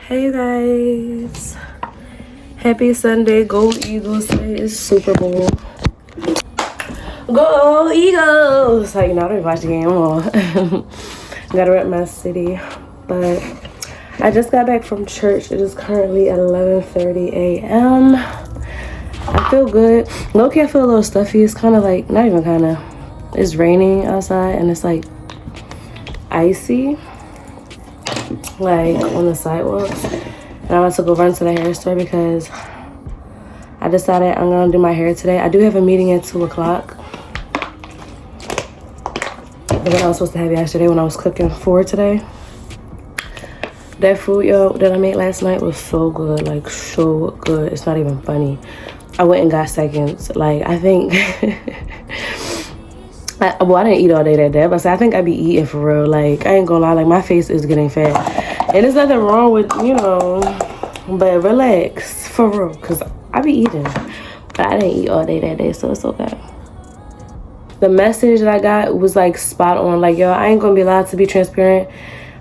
Hey you guys, happy Sunday. Go Eagles. Today is Super Bowl. Go Eagles. Like, I don't watch the game all. Gotta rep my city. But I just got back from church. It is currently 11:30 a.m. I feel good. Low-key, I feel a little stuffy. It's kind of like, not even kind of, it's raining outside and it's like icy, like on the sidewalks. And I want to go run to the hair store because I decided I'm gonna do my hair today. I do have a meeting at 2 o'clock. The one I was supposed to have yesterday when I was cooking for today. That food, yo, that I made last night was so good, like so good. It's not even funny. I went and got seconds. Like, I think, I didn't eat all day that day, but I think I be eating for real. Like, I ain't gonna lie, like my face is getting fat. And there's nothing wrong with, but relax, for real, because I be eating. But I didn't eat all day that day, so it's okay. The message that I got was, like, spot on. Like, yo, I ain't gonna be allowed to be transparent.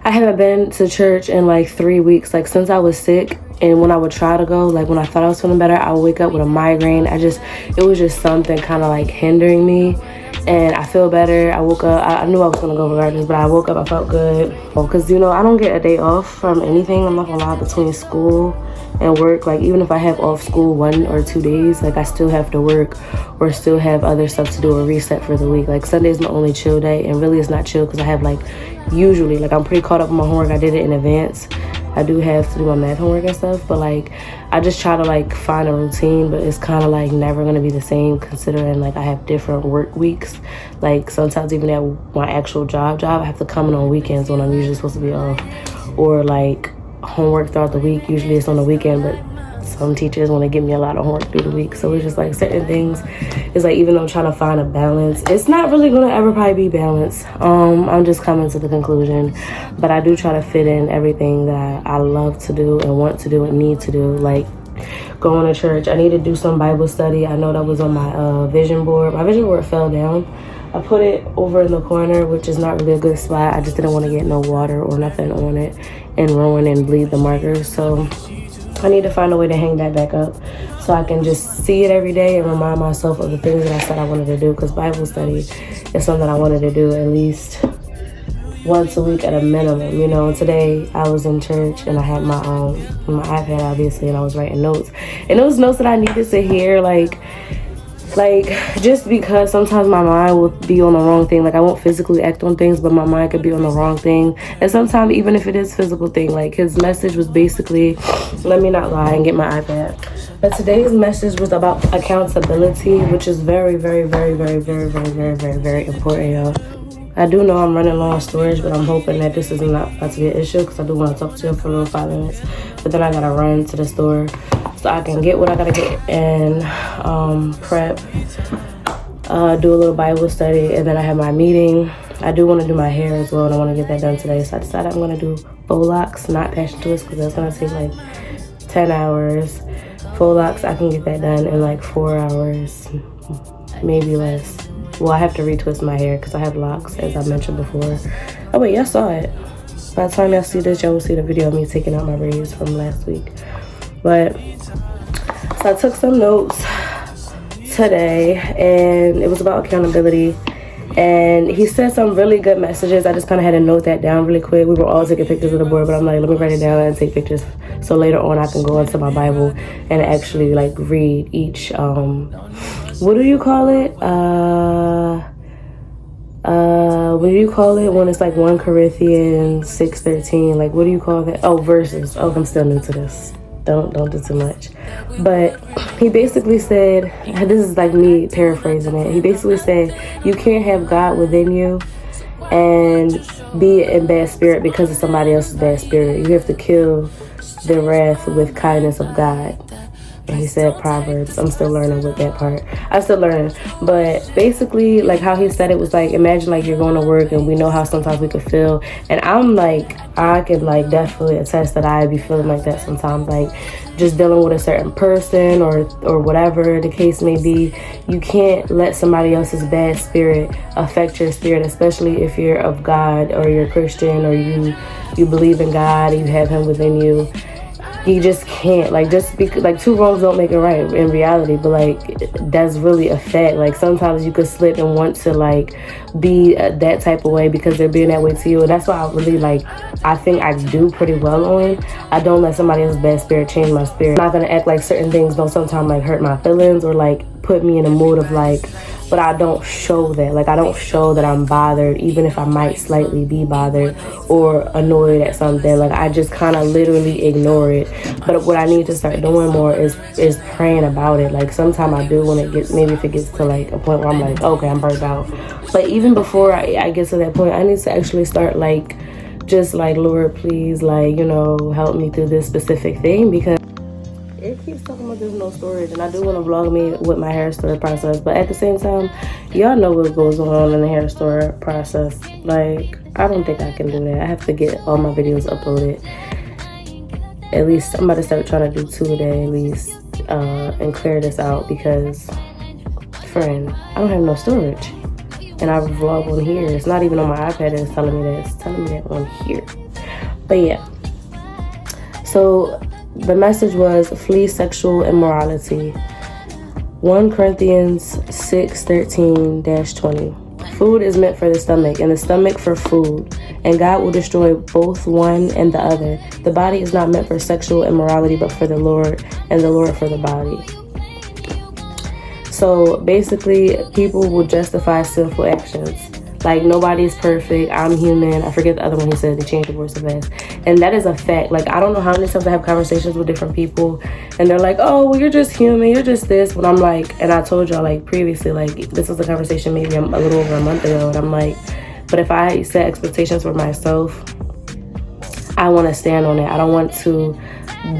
I haven't been to church in, like, 3 weeks. Like, since I was sick, and when I would try to go, like, when I thought I was feeling better, I would wake up with a migraine. It was just something kind of, like, hindering me. And I feel better. I woke up. I knew I was going to go regardless, but I woke up. I felt good. Because, I don't get a day off from anything. I'm not going to lie, between school and work. Like, even if I have off school 1 or 2 days, like, I still have to work or still have other stuff to do or reset for the week. Like, Sunday is my only chill day. And really, it's not chill because I have, like, usually, like, I'm pretty caught up on my homework. I did it in advance. I do have to do my math homework and stuff, but, like, I just try to, like, find a routine, but it's kind of, like, never going to be the same considering, like, I have different work weeks. Like, sometimes even at my actual job, I have to come in on weekends when I'm usually supposed to be off. Or, like, homework throughout the week. Usually it's on the weekend, but some teachers want to give me a lot of homework through the week. So it's just, like, certain things. It's, like, even though I'm trying to find a balance, it's not really going to ever probably be balanced. I'm just coming to the conclusion. But I do try to fit in everything that I love to do and want to do and need to do. Like, going to church. I need to do some Bible study. I know that was on my vision board. My vision board fell down. I put it over in the corner, which is not really a good spot. I just didn't want to get no water or nothing on it and ruin and bleed the markers. So I need to find a way to hang that back up so I can just see it every day and remind myself of the things that I said I wanted to do, because Bible study is something I wanted to do at least once a week at a minimum, And today I was in church and I had my iPad, obviously, and I was writing notes. And those notes that I needed to hear, like just because sometimes my mind will be on the wrong thing. Like, I won't physically act on things, but my mind could be on the wrong thing. And sometimes even if it is physical thing, like, his message was basically, let me not lie and get my iPad. But today's message was about accountability, which is very, very, very, very, very, very, very, very, very important, y'all. I do know I'm running low on storage, but I'm hoping that this is not about to be an issue because I do want to talk to you for a little 5 minutes. But then I got to run to the store so I can get what I got to get and prep, do a little Bible study, and then I have my meeting. I do want to do my hair as well, and I want to get that done today. So I decided I'm going to do faux locks, not passion twists, because that's going to take like 10 hours. Faux locks, I can get that done in like 4 hours, maybe less. Well, I have to retwist my hair because I have locks, as I mentioned before. Oh, wait, y'all saw it. By the time y'all see this, y'all will see the video of me taking out my braids from last week. But, so I took some notes today, and it was about accountability. And he said some really good messages. I just kind of had to note that down really quick. We were all taking pictures of the board, but I'm like, let me write it down and take pictures. So later on, I can go into my Bible and actually, like, read each, what do you call it? What do you call it when it's like 1 Corinthians 6:13? Like, what do you call that? Oh, verses. Oh, I'm still new to this. Don't do too much. But he basically said, this is like me paraphrasing it. He basically said, you can't have God within you and be in bad spirit because of somebody else's bad spirit. You have to kill the wrath with kindness of God. And he said Proverbs. I'm still learning with that part. I'm still learning. But basically, like, how he said it was like, imagine like you're going to work, and we know how sometimes we could feel. And I'm like, I could like definitely attest that I be feeling like that sometimes. Like, just dealing with a certain person or whatever the case may be. You can't let somebody else's bad spirit affect your spirit, especially if you're of God or you're Christian or you believe in God and you have him within you. you just can't, like, just be like, two wrongs don't make it right in reality, but like that's really a fact. Like sometimes you could slip and want to like be that type of way because they're being that way to you, and that's why I really like, I think I do pretty well on. I don't let somebody else's bad spirit change my spirit. I'm not gonna act like certain things don't sometimes like hurt my feelings or like put me in a mood of like, but I don't show that. Like I don't show that I'm bothered, even if I might slightly be bothered or annoyed at something. Like I just kind of literally ignore it. But what I need to start doing more is praying about it. Like sometimes I do when it gets, maybe if it gets to like a point where I'm like, okay, I'm burnt out. But even before I get to that point, I need to actually start like, just like, Lord, please, like, you know, help me through this specific thing, because it keeps talking about there's no storage, and I do want to vlog me with my hair store process, but at the same time, y'all know what goes on in the hair store process. Like, I don't think I can do that. I have to get all my videos uploaded. At least I'm about to start trying to do 2 a day at least, and clear this out, because, friend, I don't have no storage, and I vlog on here. It's not even on my iPad that it's telling me that. It's telling me that on here. But yeah, so the message was flee sexual immorality. 1 Corinthians 6:13-20. Food is meant for the stomach, and the stomach for food, and God will destroy both one and the other. The body is not meant for sexual immorality, but for the Lord, and the Lord for the body. So basically, people will justify sinful actions. Like, nobody's perfect. I'm human. I forget the other one he said. They changed the word so fast. And that is a fact. Like, I don't know how many times I have conversations with different people, and they're like, oh, well, you're just human. You're just this. But I'm like, and I told y'all, like, previously, like, this was a conversation maybe a little over a month ago. And I'm like, but if I set expectations for myself, I want to stand on it. I don't want to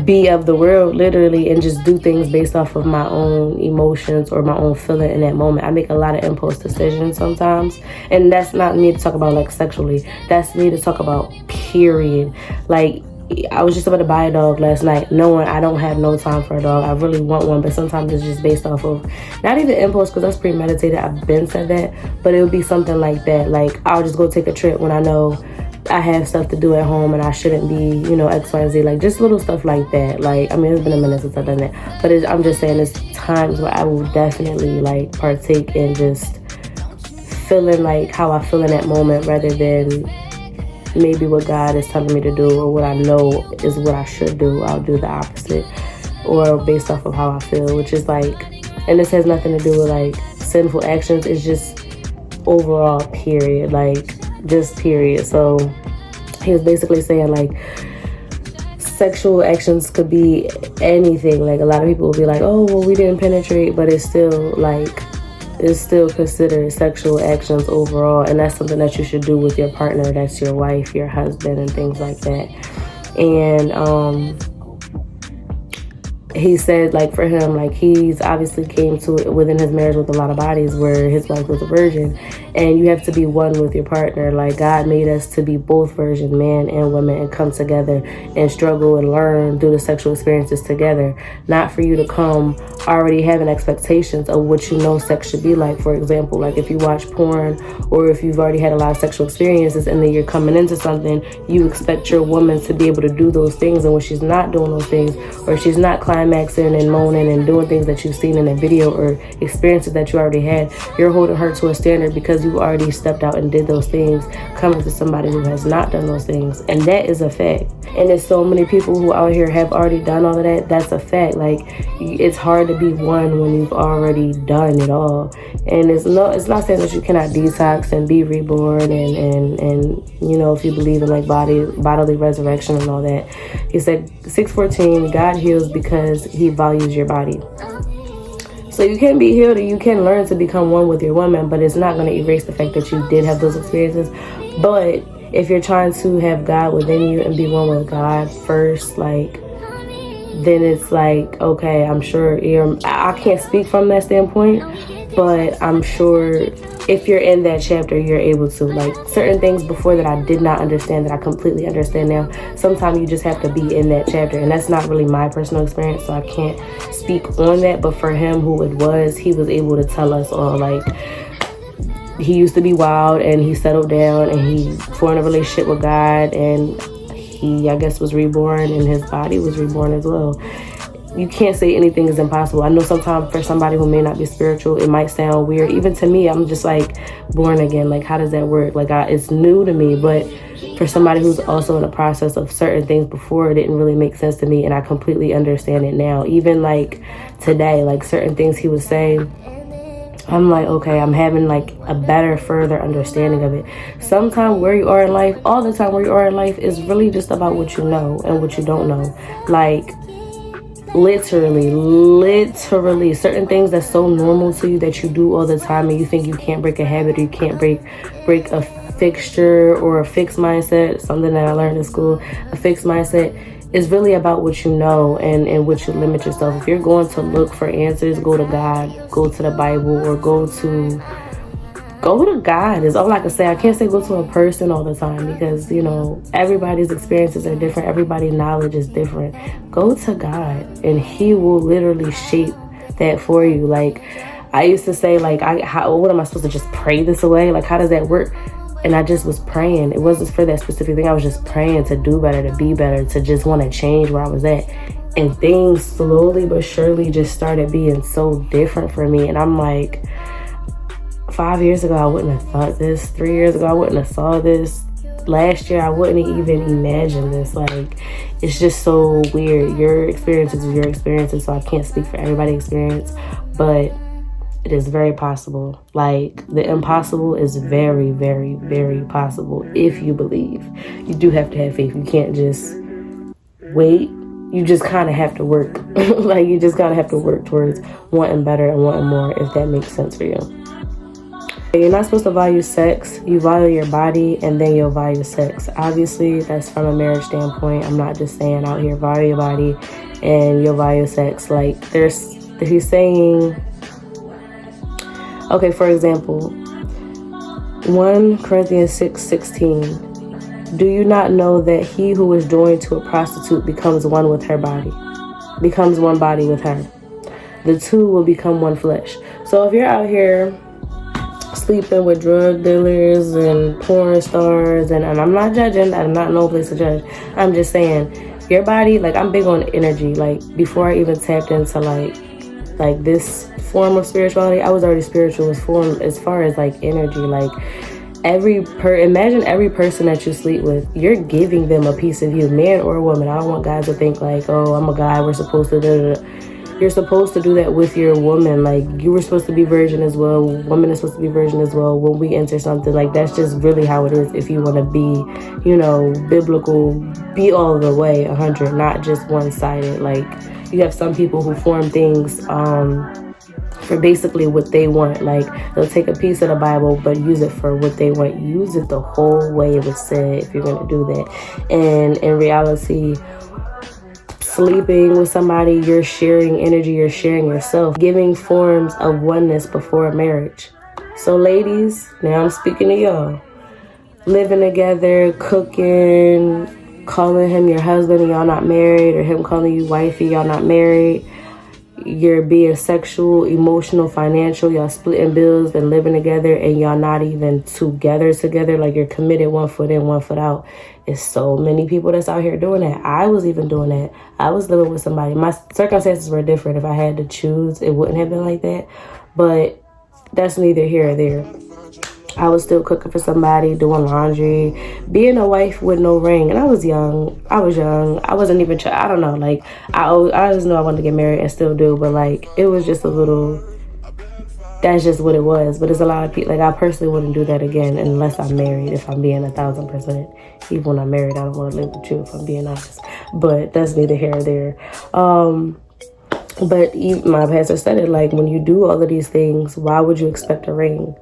be of the world literally and just do things based off of my own emotions or my own feeling in that moment. I make a lot of impulse decisions sometimes, and that's not me to talk about like sexually, that's me to talk about period. Like, I was just about to buy a dog last night knowing I don't have no time for a dog. I really want one, but sometimes it's just based off of not even impulse, because that's premeditated. I've been said that, but it would be something like that. Like, I'll just go take a trip when I know I have stuff to do at home and I shouldn't be, you know, X, Y, and Z. Like, just little stuff like that. Like, I mean, it's been a minute since I've done that. But I'm just saying, there's times where I will definitely, like, partake in just feeling like how I feel in that moment, rather than maybe what God is telling me to do or what I know is what I should do. I'll do the opposite, or based off of how I feel, which is like, and this has nothing to do with, like, sinful actions. It's just overall, period. Like, just period. So he was basically saying, like, sexual actions could be anything. Like, a lot of people will be like, oh, well, we didn't penetrate, but it's still like, it's still considered sexual actions overall, and that's something that you should do with your partner, that's your wife, your husband, and things like that. And he said, like, for him, like, he's obviously came to it within his marriage with a lot of bodies where his wife was a virgin, and you have to be one with your partner. Like, God made us to be both virgin, man and woman, and come together and struggle and learn through the sexual experiences together, not for you to come already having expectations of what you know sex should be like. For example, like, if you watch porn, or if you've already had a lot of sexual experiences and then you're coming into something, you expect your woman to be able to do those things, and when she's not doing those things, or she's not climbing climaxing and moaning and doing things that you've seen in a video or experiences that you already had, you're holding her to a standard because you already stepped out and did those things, coming to somebody who has not done those things. And that is a fact. And there's so many people who out here have already done all of that. That's a fact. Like, it's hard to be one when you've already done it all. And it's not saying that you cannot detox and be reborn and you know, if you believe in like bodily resurrection and all that. He said 6:14, God heals because he values your body. So you can be healed and you can learn to become one with your woman, but it's not going to erase the fact that you did have those experiences. But if you're trying to have God within you and be one with God first, like, then it's like, okay, I'm sure I can't speak from that standpoint, but I'm sure if you're in that chapter, you're able to, like, certain things before that I did not understand that I completely understand now. Sometimes you just have to be in that chapter, and that's not really my personal experience, so I can't speak on that. But for him, who it was, he was able to tell us all, like, he used to be wild and he settled down and he formed a relationship with God, and he, I guess, was reborn and his body was reborn as well. You can't say anything is impossible. I know sometimes for somebody who may not be spiritual, it might sound weird. Even to me, I'm just like, born again. Like, how does that work? Like, it's new to me. But for somebody who's also in the process of certain things before, it didn't really make sense to me. And I completely understand it now. Even like today, like certain things he was saying, I'm like, okay, I'm having like a better, further understanding of it. Sometimes where you are in life, all the time where you are in life is really just about what you know and what you don't know. Like, literally certain things that's so normal to you that you do all the time, and you think you can't break a habit, or you can't break a fixture or a fixed mindset. Something that I learned in school, a fixed mindset is really about what you know and what you limit yourself. If you're going to look for answers, go to God, go to the Bible, or go to God is all I can say. I can't say go to a person all the time, because, you know, everybody's experiences are different. Everybody's knowledge is different. Go to God and he will literally shape that for you. Like, I used to say, like, what am I supposed to just pray this away? Like, how does that work? And I just was praying. It wasn't for that specific thing. I was just praying to do better, to be better, to just want to change where I was at. And things slowly but surely just started being so different for me. And I'm like, 5 years ago, I wouldn't have thought this. 3 years ago, I wouldn't have saw this. Last year, I wouldn't even imagine this. Like, it's just so weird. Your experiences is your experiences, so I can't speak for everybody's experience, but it is very possible. Like, the impossible is very, very, very possible if you believe. You do have to have faith. You can't just wait. You just kind of have to work. Like, you just kind of have to work towards wanting better and wanting more, if that makes sense for you. You're not supposed to value sex. You value your body, and then you'll value sex. Obviously, that's from a marriage standpoint. I'm not just saying out here value your body and you'll value sex. Like, he's saying, okay, for example, 1 Corinthians 6:16. Do you not know that he who is joined to a prostitute becomes one with her body? Becomes one body with her. The two will become one flesh. So if you're out here sleeping with drug dealers and porn stars, and I'm not judging, I'm not no place to judge. I'm just saying, your body, like, I'm big on energy. Like, before I even tapped into like this form of spirituality, I was already spiritual as far as like energy. Like, imagine every person that you sleep with, you're giving them a piece of you, man or woman. I don't want guys to think like, oh, I'm a guy, we're supposed to You're supposed to do that with your woman. Like, you were supposed to be virgin as well. Woman is supposed to be virgin as well when we enter something. Like, that's just really how it is. If you want to be, you know, biblical, be all the way 100, not just one-sided. Like, you have some people who form things for basically what they want. Like, they'll take a piece of the Bible but use it for what they want. Use it the whole way it was said if you're going to do that. And in reality, sleeping with somebody, you're sharing energy, you're sharing yourself, giving forms of oneness before marriage. So ladies, now I'm speaking to y'all. Living together, cooking, calling him your husband and y'all not married, or him calling you wifey, y'all not married. You're being sexual, emotional, financial, y'all splitting bills and living together, and y'all not even together, like you're committed, 1 foot in, 1 foot out. It's so many people that's out here doing that. I was even doing that. I was living with somebody. My circumstances were different. If I had to choose, it wouldn't have been like that. But that's neither here or there. I was still cooking for somebody, doing laundry, being a wife with no ring. And I was young. I wasn't even, I don't know. Like, I just know I wanted to get married and still do. But, like, it was just a little, that's just what it was. But it's a lot of people, like, I personally wouldn't do that again unless I'm married, if I'm being 1,000%. Even when I'm married, I don't want to live with you, if I'm being honest. But that's neither here or there. But my pastor said it, like, when you do all of these things, why would you expect a ring?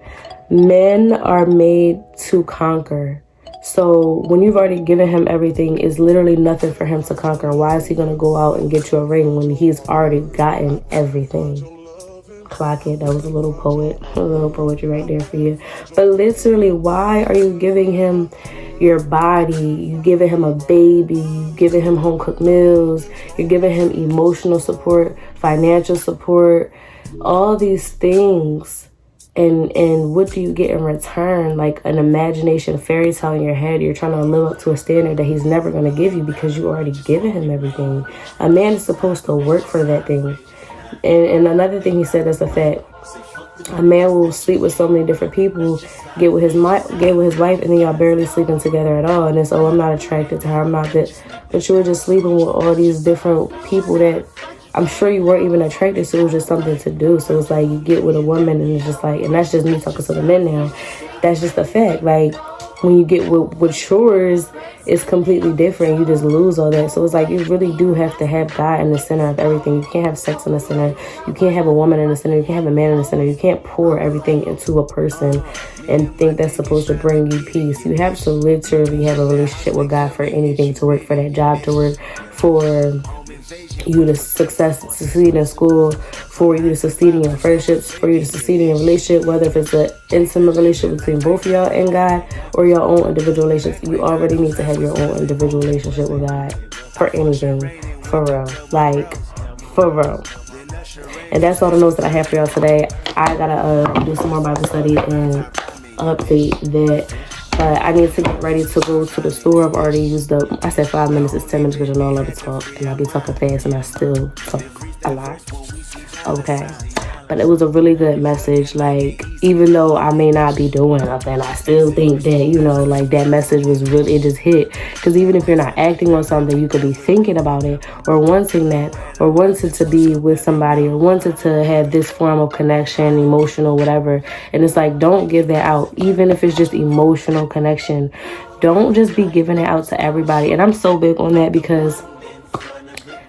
Men are made to conquer. So when you've already given him everything, it's literally nothing for him to conquer. Why is he going to go out and get you a ring when he's already gotten everything? Clock it. That was a little poetry right there for you. But literally, why are you giving him your body? You giving him a baby. You giving him home cooked meals. You're giving him emotional support, financial support, all these things And what do you get in return? Like an imagination fairy tale in your head. You're trying to live up to a standard that he's never going to give you because you already given him everything. A man is supposed to work for that thing. And another thing he said is the fact, a man will sleep with so many different people, get with his wife, and then y'all barely sleeping together at all. And it's, oh, I'm not attracted to her, I'm not that. But you were just sleeping with all these different people that I'm sure you weren't even attracted to. It was just something to do. So it's like you get with a woman and it's just like, and that's just me talking to the men now. That's just a fact. Like when you get with yours, it's completely different. You just lose all that. So it's like you really do have to have God in the center of everything. You can't have sex in the center. You can't have a woman in the center. You can't have a man in the center. You can't pour everything into a person and think that's supposed to bring you peace. You have to literally have a relationship with God for anything to work, for that job to work, for you to succeed in school, for you to succeed in your friendships, for you to succeed in your relationship, whether if it's an intimate relationship between both of y'all and God or your own individual relationship. You already need to have your own individual relationship with God for anything, for real, like for real. And that's all the notes that I have for y'all today. I gotta do some more Bible study and update that. But I need to get ready to go to the store. I've already used up, I said 5 minutes, it's 10 minutes because you know I love to talk. And I be talking fast and I still talk a lot. Okay. But it was a really good message. Like, even though I may not be doing nothing, I still think that, you know, like that message was really, it just hit. Because even if you're not acting on something, you could be thinking about it or wanting that, or wanting to be with somebody, or wanting to have this form of connection, emotional, whatever. And it's like, don't give that out. Even if it's just emotional connection, don't just be giving it out to everybody. And I'm so big on that because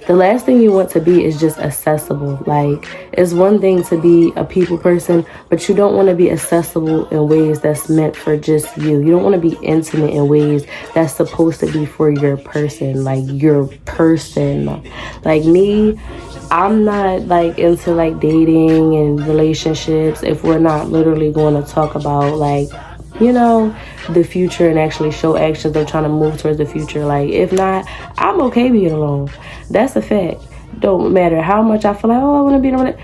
the last thing you want to be is just accessible. Like, it's one thing to be a people person, but you don't want to be accessible in ways that's meant for just you. You don't want to be intimate in ways that's supposed to be for your person, like your person. Like me, I'm not like into like dating and relationships if we're not literally going to talk about like, you know, the future and actually show actions of trying to move towards the future. Like, if not, I'm okay being alone. That's a fact. Don't matter how much I feel like, oh, I want to be alone.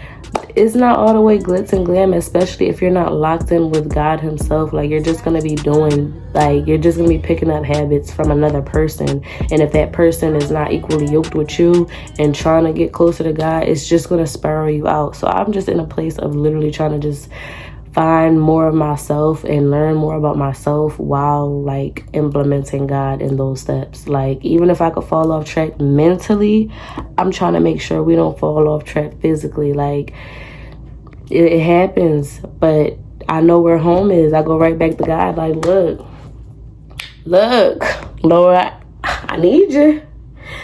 It's not all the way glitz and glam, especially if you're not locked in with God himself. Like, you're just going to be doing, like, you're just going to be picking up habits from another person. And if that person is not equally yoked with you and trying to get closer to God, it's just going to spiral you out. So I'm just in a place of literally trying to just find more of myself and learn more about myself while like implementing God in those steps. Like, even if I could fall off track mentally, I'm trying to make sure we don't fall off track physically. Like, it happens, but I know where home is. I go right back to God. Like, look, Lord, I need you.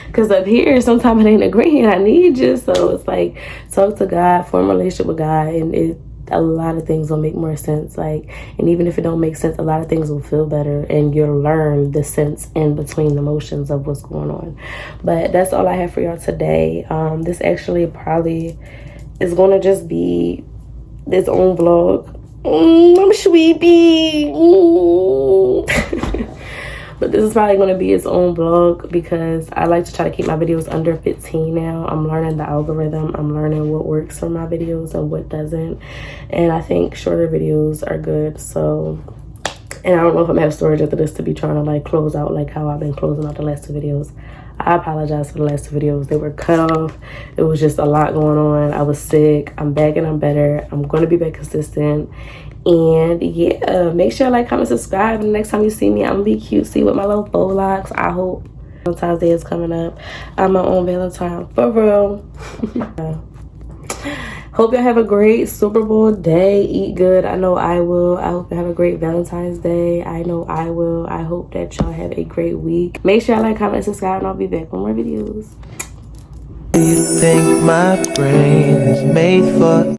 Because up here, sometimes it ain't agreeing. I need you. So it's like, talk to God, form a relationship with God, and a lot of things will make more sense. Like, and even if it don't make sense, a lot of things will feel better, and you'll learn the sense in between the motions of what's going on. But that's all I have for y'all today. This actually probably is going to just be its own vlog. I'm sleepy. But this is probably going to be its own vlog because I like to try to keep my videos under 15 now. I'm learning the algorithm. I'm learning what works for my videos and what doesn't. And I think shorter videos are good. So, and I don't know if I'm going to have storage after this to be trying to like close out like how I've been closing out the last two videos. I apologize for the last two videos. They were cut off. It was just a lot going on. I was sick. I'm back and I'm better. I'm going to be back consistent. And yeah, make sure like, comment, subscribe. And the next time you see me, I'm gonna be cutesy with my little faux locks. I hope Valentine's Day is coming up. I'm my own Valentine, for real. Hope y'all have a great Super Bowl day. Eat good. I know I will. I hope you have a great Valentine's Day. I know I will. I hope that y'all have a great week. Make sure y'all like, comment, subscribe, and I'll be back with more videos. Do you think my brain is made for